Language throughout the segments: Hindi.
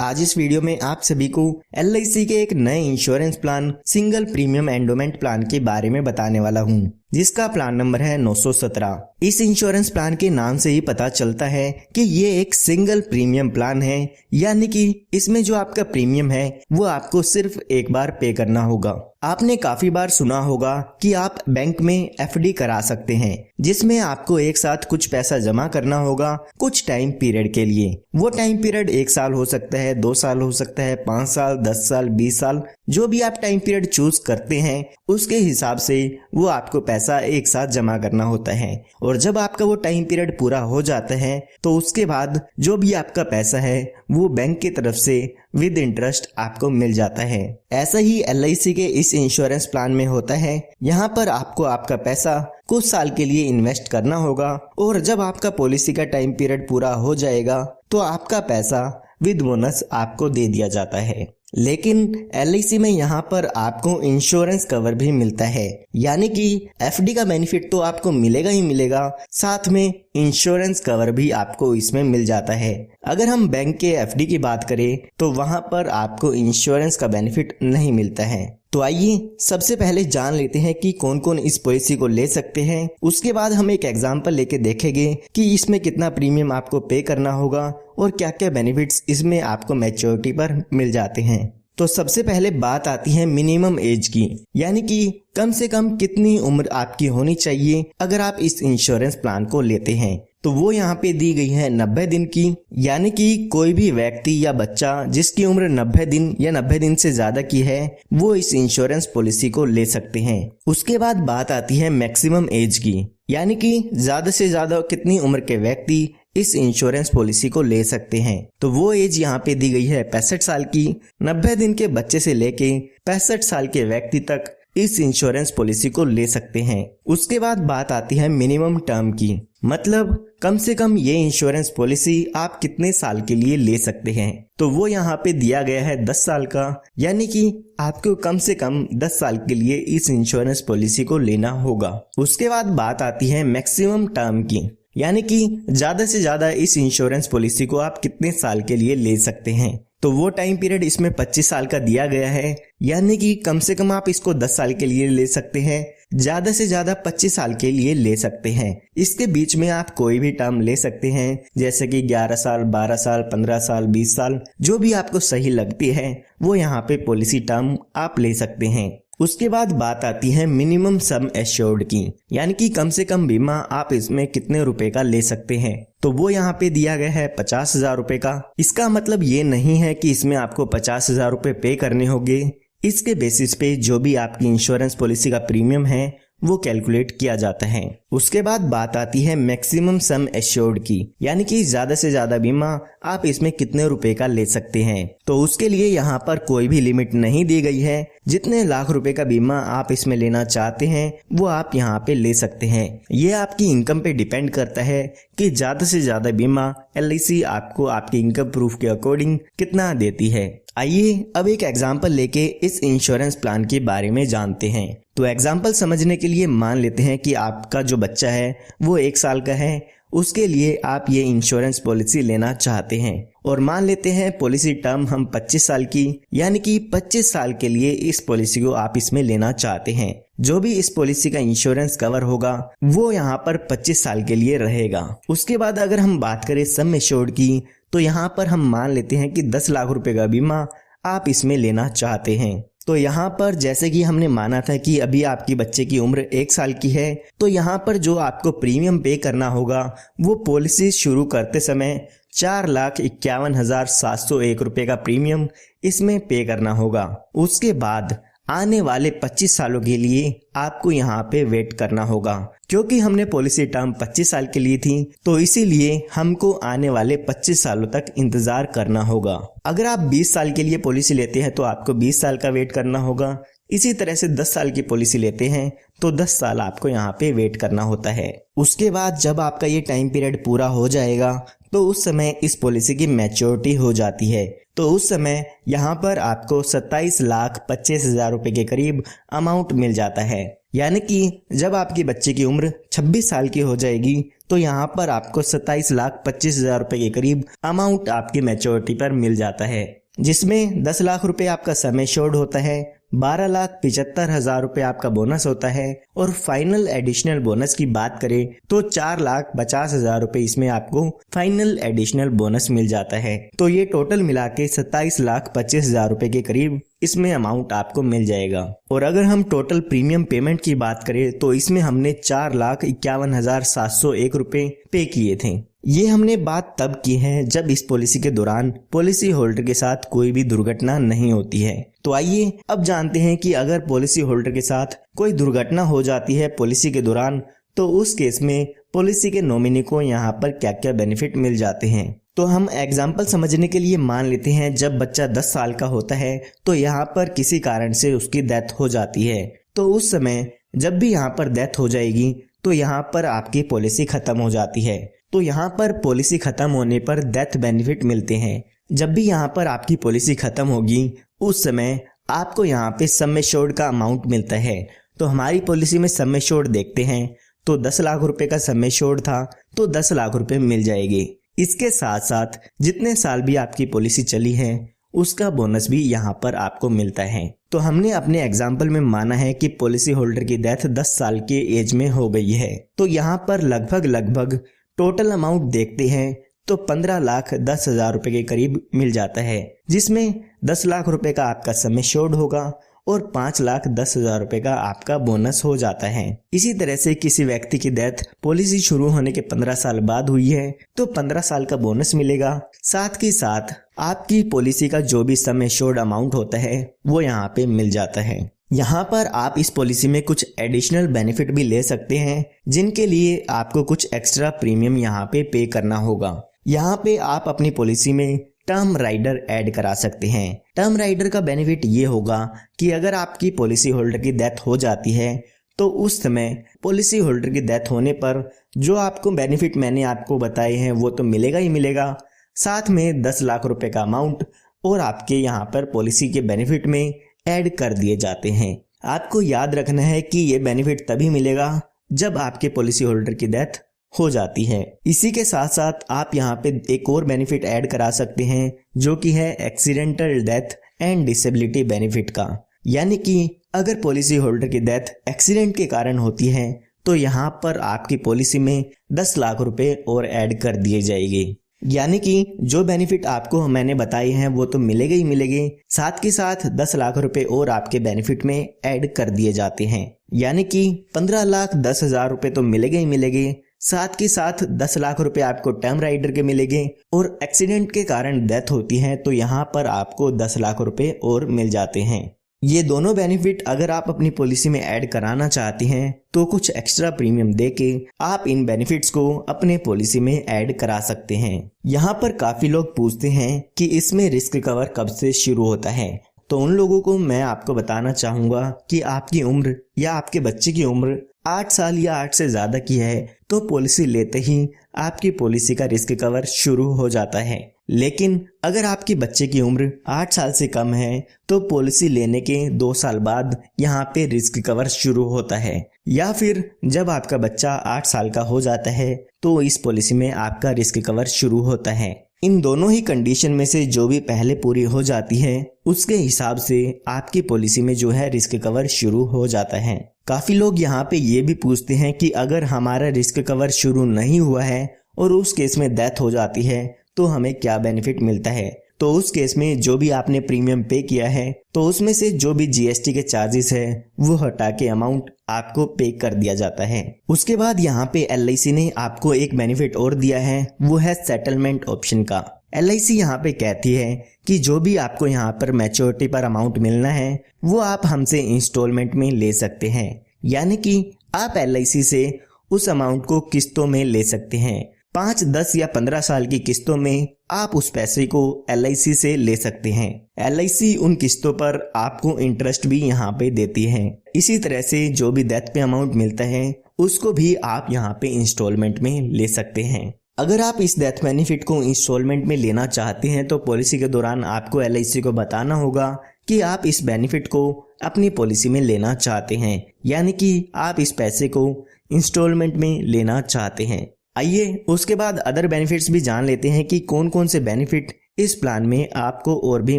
आज इस वीडियो में आप सभी को LIC के एक नए insurance plan single premium endowment plan के बारे में बताने वाला हूं, जिसका प्लान नंबर है 917। इस इंश्योरेंस प्लान के नाम से ही पता चलता है कि ये एक सिंगल प्रीमियम प्लान है, यानी कि इसमें जो आपका प्रीमियम है वो आपको सिर्फ एक बार पे करना होगा। आपने काफी बार सुना होगा कि आप बैंक में FD करा सकते हैं, जिसमें आपको एक साथ कुछ पैसा जमा करना होगा कुछ टाइम पीरियड के लिए। वो टाइम पीरियड 1 साल हो सकता है, 2 साल हो सकता है, 5 साल, 10 साल, 20 साल, जो भी आप टाइम पीरियड चूज करते हैं उसके हिसाब से वो आपको पैसा एक साथ जमा करना होता है। और जब आपका वो टाइम पीरियड पूरा हो जाता है तो उसके बाद जो भी आपका पैसा है वो बैंक की तरफ से विद इंटरेस्ट आपको मिल जाता है। ऐसा ही LIC के इस इंश्योरेंस प्लान में होता है। यहाँ पर आपको आपका पैसा कुछ साल के लिए इन्वेस्ट करना होगा और जब आपका पॉलिसी का टाइम पीरियड पूरा हो जाएगा तो आपका पैसा विद बोनस आपको दे दिया जाता है। लेकिन LIC में यहाँ पर आपको इंश्योरेंस कवर भी मिलता है, यानी कि FD का बेनिफिट तो आपको मिलेगा ही मिलेगा, साथ में इंश्योरेंस कवर भी आपको इसमें मिल जाता है। अगर हम बैंक के FD की बात करें तो वहाँ पर आपको इंश्योरेंस का बेनिफिट नहीं मिलता है। तो आइए सबसे पहले जान लेते हैं कि कौन कौन इस पॉलिसी को ले सकते हैं। उसके बाद हम एक एग्जांपल लेके देखेंगे कि इसमें कितना प्रीमियम आपको पे करना होगा और क्या क्या बेनिफिट्स इसमें आपको मैच्योरिटी पर मिल जाते हैं। तो सबसे पहले बात आती है मिनिमम एज की, यानी कि कम से कम कितनी उम्र आपकी होनी चाहिए अगर आप इस इंश्योरेंस प्लान को लेते हैं। तो वो यहाँ पे दी गई है 90 दिन की, यानी कि कोई भी व्यक्ति या बच्चा जिसकी उम्र 90 दिन या 90 दिन से ज्यादा की है वो इस इंश्योरेंस पॉलिसी को ले सकते हैं। उसके बाद बात आती है मैक्सिमम एज की, यानी कि ज्यादा से ज्यादा कितनी उम्र के व्यक्ति इस इंश्योरेंस पॉलिसी को ले सकते हैं। तो वो एज यहाँ पे दी गई है 65 साल की। 90 दिन के बच्चे से लेके 65 साल के व्यक्ति तक इस इंश्योरेंस पॉलिसी को ले सकते हैं। उसके बाद बात आती है मिनिमम टर्म की, मतलब कम से कम ये इंश्योरेंस पॉलिसी आप कितने साल के लिए ले सकते हैं। तो वो यहाँ पे दिया गया है 10 साल का, यानी कि आपको कम से कम 10 साल के लिए इस इंश्योरेंस पॉलिसी को लेना होगा। उसके बाद बात आती है मैक्सिमम टर्म की, यानी कि ज्यादा से ज्यादा इस इंश्योरेंस पॉलिसी को आप कितने साल के लिए ले सकते हैं। तो वो टाइम पीरियड इसमें 25 साल का दिया गया है, यानी कि कम से कम आप इसको 10 साल के लिए ले सकते हैं, ज्यादा से ज्यादा 25 साल के लिए ले सकते हैं। इसके बीच में आप कोई भी टर्म ले सकते हैं, जैसे कि 11 साल, 12 साल, 15 साल, 20 साल, जो भी आपको सही लगती है वो यहाँ पे पॉलिसी टर्म आप ले सकते हैं। उसके बाद बात आती है मिनिमम सम एश्योर्ड की, यानी कि कम से कम बीमा आप इसमें कितने रुपए का ले सकते हैं। तो वो यहाँ पे दिया गया है 50,000 रुपए का। इसका मतलब ये नहीं है कि इसमें आपको 50,000 रुपए पे करने होंगे। इसके बेसिस पे जो भी आपकी इंश्योरेंस पॉलिसी का प्रीमियम है वो कैलकुलेट किया जाता है। उसके बाद बात आती है मैक्सिमम सम एश्योर्ड की, यानी कि ज्यादा से ज्यादा बीमा आप इसमें कितने रुपए का ले सकते हैं। तो उसके लिए यहाँ पर कोई भी लिमिट नहीं दी गई है। जितने लाख रुपए का बीमा आप इसमें लेना चाहते हैं वो आप यहाँ पे ले सकते हैं। ये आपकी इनकम पे डिपेंड करता है कि ज्यादा से ज्यादा बीमा LIC आपको आपकी इनकम प्रूफ के अकॉर्डिंग कितना देती है। आइए अब एक एग्जाम्पल लेके इस इंश्योरेंस प्लान के बारे में जानते हैं। तो एग्जाम्पल समझने के लिए मान लेते हैं कि आपका जो बच्चा है वो 1 साल का है, उसके लिए आप ये इंश्योरेंस पॉलिसी लेना चाहते हैं और मान लेते हैं पॉलिसी टर्म हम 25 साल की, यानी कि 25 साल के लिए इस पॉलिसी को आप इसमें लेना चाहते हैं। जो भी इस पॉलिसी का इंश्योरेंस कवर होगा वो यहाँ पर 25 साल के लिए रहेगा। उसके बाद अगर हम बात करें सम एश्योर्ड की, तो यहाँ पर हम मान लेते हैं कि 10 लाख रुपए का बीमा आप इसमें लेना चाहते हैं। तो यहाँ पर जैसे कि हमने माना था कि अभी आपकी बच्चे की उम्र 1 साल की है, तो यहाँ पर जो आपको प्रीमियम पे करना होगा वो पॉलिसी शुरू करते समय 4,51,701 रुपए का प्रीमियम इसमें पे करना होगा। उसके बाद आने वाले 25 सालों के लिए आपको यहाँ पे वेट करना होगा, क्योंकि हमने पॉलिसी टर्म 25 साल के लिए थी तो इसीलिए हमको आने वाले 25 सालों तक इंतजार करना होगा। अगर आप 20 साल के लिए पॉलिसी लेते हैं तो आपको 20 साल का वेट करना होगा। इसी तरह से 10 साल की पॉलिसी लेते हैं तो 10 साल आपको यहाँ पे वेट करना होता है। उसके बाद जब आपका ये टाइम पीरियड पूरा हो जाएगा तो उस समय इस पॉलिसी की मैच्योरिटी हो जाती है। तो उस समय यहाँ पर आपको 27,25,000 रुपए के करीब अमाउंट मिल जाता है। यानी कि जब आपके बच्चे की उम्र 26 साल की हो जाएगी तो यहाँ पर आपको 27,25,000 रुपए के करीब अमाउंट आपकी मैच्योरिटी पर मिल जाता है, जिसमें 10 लाख रुपए आपका सम एश्योर्ड होता है, 12,75,000 रुपए आपका बोनस होता है और फाइनल एडिशनल बोनस की बात करें तो 4,50,000 रुपए इसमें आपको फाइनल एडिशनल बोनस मिल जाता है। तो ये टोटल मिला के 27,25,000 रुपए के करीब इसमें अमाउंट आपको मिल जाएगा। और अगर हम टोटल प्रीमियम पेमेंट की बात करें तो इसमें हमने 4,51,701 रुपए पे किए थे। ये हमने बात तब की है जब इस पॉलिसी के दौरान पॉलिसी होल्डर के साथ कोई भी दुर्घटना नहीं होती है। तो आइए अब जानते हैं कि अगर पॉलिसी होल्डर के साथ कोई दुर्घटना हो जाती है पॉलिसी के दौरान तो उस केस में पॉलिसी के नॉमिनी को यहाँ पर क्या क्या बेनिफिट मिल जाते हैं। तो हम एग्जाम्पल समझने के लिए मान लेते हैं जब बच्चा 10 साल का होता है तो यहाँ पर किसी कारण से उसकी डेथ हो जाती है, तो उस समय जब भी यहाँ पर डेथ हो जाएगी तो यहाँ पर आपकी पॉलिसी खत्म हो जाती है। तो यहाँ पर पॉलिसी खत्म होने पर डेथ बेनिफिट मिलते हैं। जब भी यहाँ पर आपकी पॉलिसी खत्म होगी उस समय आपको यहाँ पे सम एश्योर्ड का अमाउंट मिलता है। तो हमारी पॉलिसी में सम एश्योर्ड देखते हैं तो 10 लाख रुपए का सम एश्योर्ड था तो 10 लाख रुपए मिल जाएंगे। इसके साथ साथ जितने साल भी आपकी पॉलिसी चली है उसका बोनस भी यहाँ पर आपको मिलता है। तो हमने अपने एग्जाम्पल में माना है कि पॉलिसी होल्डर की डेथ 10 साल के एज में हो गई है, तो यहाँ पर लगभग टोटल अमाउंट देखते हैं तो 15,10,000 रुपए के करीब मिल जाता है, जिसमें 10 लाख रुपए का आपका सम एश्योर्ड होगा और 5,10,000 रुपए का आपका बोनस हो जाता है। इसी तरह से किसी व्यक्ति की डेथ पॉलिसी शुरू होने के 15 साल बाद हुई है तो 15 साल का बोनस मिलेगा। साथ ही साथ आपकी पॉलिसी का जो भी सम एश्योर्ड अमाउंट होता है वो यहाँ पे मिल जाता है। यहाँ पर आप इस पॉलिसी में कुछ एडिशनल बेनिफिट भी ले सकते हैं जिनके लिए आपको कुछ एक्स्ट्रा प्रीमियम यहाँ पे करना होगा। यहाँ पे आप अपनी पॉलिसी में टर्म राइडर ऐड करा सकते हैं। टर्म राइडर का बेनिफिट ये होगा कि अगर आपकी पॉलिसी होल्डर की डेथ हो जाती है तो उस समय पॉलिसी होल्डर की डेथ होने पर जो आपको बेनिफिट मैंने आपको बताए हैं वो तो मिलेगा ही मिलेगा, साथ में 10 लाख रुपए का अमाउंट और आपके यहाँ पर पॉलिसी के बेनिफिट में ऐड कर दिए जाते हैं। आपको याद रखना है कि ये बेनिफिट तभी मिलेगा जब आपके पॉलिसी होल्डर की डेथ हो जाती है। इसी के साथ साथ आप यहाँ पे एक और बेनिफिट ऐड करा सकते हैं जो कि है accidental death and disability benefit का। यानी कि अगर पॉलिसी होल्डर की डेथ एक्सीडेंट के कारण होती है तो यहाँ पर आपकी पॉलिसी में 10 लाख रुपए और ऐड कर दिए जाएंगे। यानी कि जो बेनिफिट आपको मैंने बताए हैं वो तो मिलेंगे ही मिलेंगे, साथ के साथ 10 लाख रुपए और आपके बेनिफिट में ऐड कर दिए जाते हैं। यानी कि 15,10,000 रुपए तो मिलेंगे ही मिलेंगे, साथ के साथ 10 लाख रुपए आपको टर्म राइडर के मिलेंगे और एक्सीडेंट के कारण डेथ होती है तो यहाँ पर आपको 10 लाख रुपए और मिल जाते हैं। ये दोनों बेनिफिट अगर आप अपनी पॉलिसी में ऐड कराना चाहते हैं तो कुछ एक्स्ट्रा प्रीमियम देके आप इन बेनिफिट्स को अपने पॉलिसी में ऐड करा सकते हैं। यहाँ पर काफी लोग पूछते हैं कि इसमें रिस्क कवर कब से शुरू होता है, तो उन लोगों को मैं आपको बताना चाहूंगा कि आपकी उम्र या आपके बच्चे की उम्र 8 साल या 8 से ज्यादा की है तो पॉलिसी लेते ही आपकी पॉलिसी का रिस्क कवर शुरू हो जाता है। लेकिन अगर आपके बच्चे की उम्र 8 साल से कम है तो पॉलिसी लेने के 2 साल बाद यहाँ पे रिस्क कवर शुरू होता है, या फिर जब आपका बच्चा 8 साल का हो जाता है तो इस पॉलिसी में आपका रिस्क कवर शुरू होता है। इन दोनों ही कंडीशन में से जो भी पहले पूरी हो जाती है उसके हिसाब से आपकी पॉलिसी में जो है रिस्क कवर शुरू हो जाता है। काफी लोग यहाँ पे ये भी पूछते हैं कि अगर हमारा रिस्क कवर शुरू नहीं हुआ है और उस केस में डेथ हो जाती है तो हमें क्या बेनिफिट मिलता है। तो उस केस में जो भी आपने प्रीमियम पे किया है तो उसमें से जो भी जीएसटी के चार्जेस है वो हटा के अमाउंट आपको पे कर दिया जाता है। उसके बाद यहाँ पे एलआईसी ने आपको एक बेनिफिट और दिया है, वो है सेटलमेंट ऑप्शन का। एलआईसी यहाँ पे कहती है कि जो भी आपको यहाँ पर मैच्योरिटी पर अमाउंट मिलना है वो आप हमसे इंस्टॉलमेंट में ले सकते हैं। यानी कि आप एलआईसी से उस अमाउंट को किस्तों में ले सकते हैं। 5, 10 या 15 साल की किस्तों में आप उस पैसे को एलआईसी से ले सकते हैं। एलआईसी उन किस्तों पर आपको इंटरेस्ट भी यहाँ पे देती है। इसी तरह से जो भी डेथ पे अमाउंट मिलता है उसको भी आप यहाँ पे इंस्टॉलमेंट में ले सकते हैं। अगर आप इस डेथ बेनिफिट को इंस्टॉलमेंट में लेना चाहते हैं तो पॉलिसी के दौरान आपको एलआईसी को बताना होगा कि आप इस बेनिफिट को अपनी पॉलिसी में लेना चाहते हैं, यानी कि आप इस पैसे को इंस्टॉलमेंट में लेना चाहते हैं। आइए उसके बाद अदर बेनिफिट्स भी जान लेते हैं कि कौन कौन से बेनिफिट इस प्लान में आपको और भी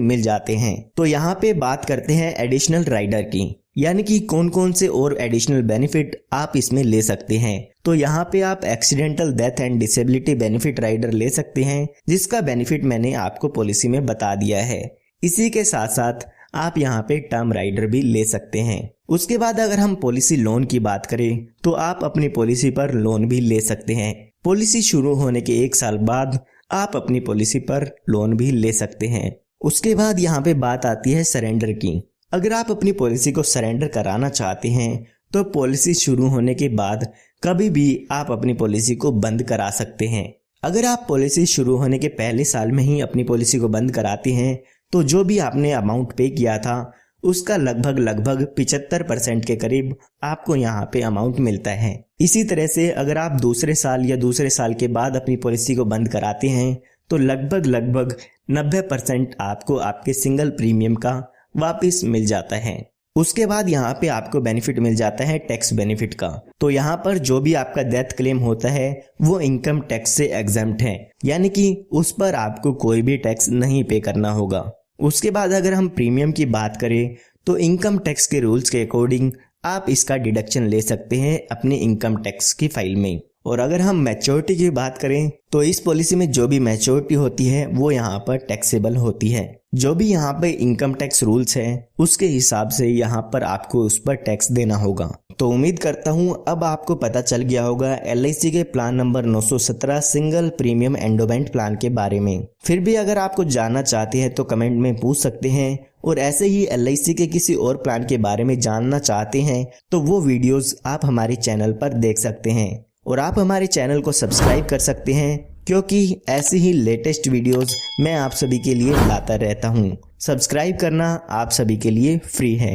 मिल जाते हैं। तो यहाँ पे बात करते हैं एडिशनल राइडर की, यानी कि कौन कौन से और एडिशनल बेनिफिट आप इसमें ले सकते हैं। तो यहाँ पे आप accidental death and disability benefit rider ले सकते हैं, जिसका बेनिफिट मैंने आपको पॉलिसी में बता दिया है। इसी के साथ साथ आप यहाँ पे टर्म राइडर भी ले सकते हैं। उसके बाद अगर हम पॉलिसी लोन की बात करें तो आप अपनी पॉलिसी पर लोन भी ले सकते हैं। पॉलिसी शुरू होने के 1 साल बाद आप अपनी पॉलिसी पर लोन भी ले सकते हैं। उसके बाद यहाँ पे बात आती है सरेंडर की। अगर आप अपनी पॉलिसी को सरेंडर कराना चाहते हैं तो पॉलिसी शुरू होने के बाद कभी भी आप अपनी पॉलिसी को बंद करा सकते हैं। अगर आप पॉलिसी शुरू होने के पहले साल में ही अपनी पॉलिसी को बंद कराते हैं तो जो भी आपने अमाउंट पे किया था उसका लगभग 75% के करीब आपको यहाँ पे अमाउंट मिलता है। इसी तरह से अगर आप दूसरे साल या दूसरे साल के बाद अपनी पॉलिसी को बंद कराते हैं तो लगभग 90% आपको आपके सिंगल प्रीमियम का वापस मिल जाता है। उसके बाद यहाँ पे आपको बेनिफिट मिल जाता है टैक्स बेनिफिट का। तो यहाँ पर जो भी आपका डेथ क्लेम होता है वो इनकम टैक्स से एग्जम्प्ट है, यानी कि उस पर आपको कोई भी टैक्स नहीं पे करना होगा। उसके बाद अगर हम प्रीमियम की बात करें तो इनकम टैक्स के रूल्स के अकॉर्डिंग आप इसका डिडक्शन ले सकते हैं अपने इनकम टैक्स की फाइल में। और अगर हम मैच्योरिटी की बात करें तो इस पॉलिसी में जो भी मैच्योरिटी होती है वो यहाँ पर टैक्सेबल होती है। जो भी यहाँ पे इनकम टैक्स रूल्स हैं उसके हिसाब से यहाँ पर आपको उस पर टैक्स देना होगा। तो उम्मीद करता हूँ अब आपको पता चल गया होगा LIC के plan number 917 single premium endowment plan के बारे में। फिर भी अगर आप कुछ जानना चाहते हैं तो कमेंट में पूछ सकते हैं, और ऐसे ही LIC के किसी और प्लान के बारे में जानना चाहते हैं तो वो वीडियोस आप हमारे चैनल पर देख सकते हैं। और आप हमारे चैनल को सब्सक्राइब कर सकते हैं क्योंकि ऐसी ही लेटेस्ट वीडियोस मैं आप सभी के लिए लाता रहता हूं। सब्सक्राइब करना आप सभी के लिए फ्री है।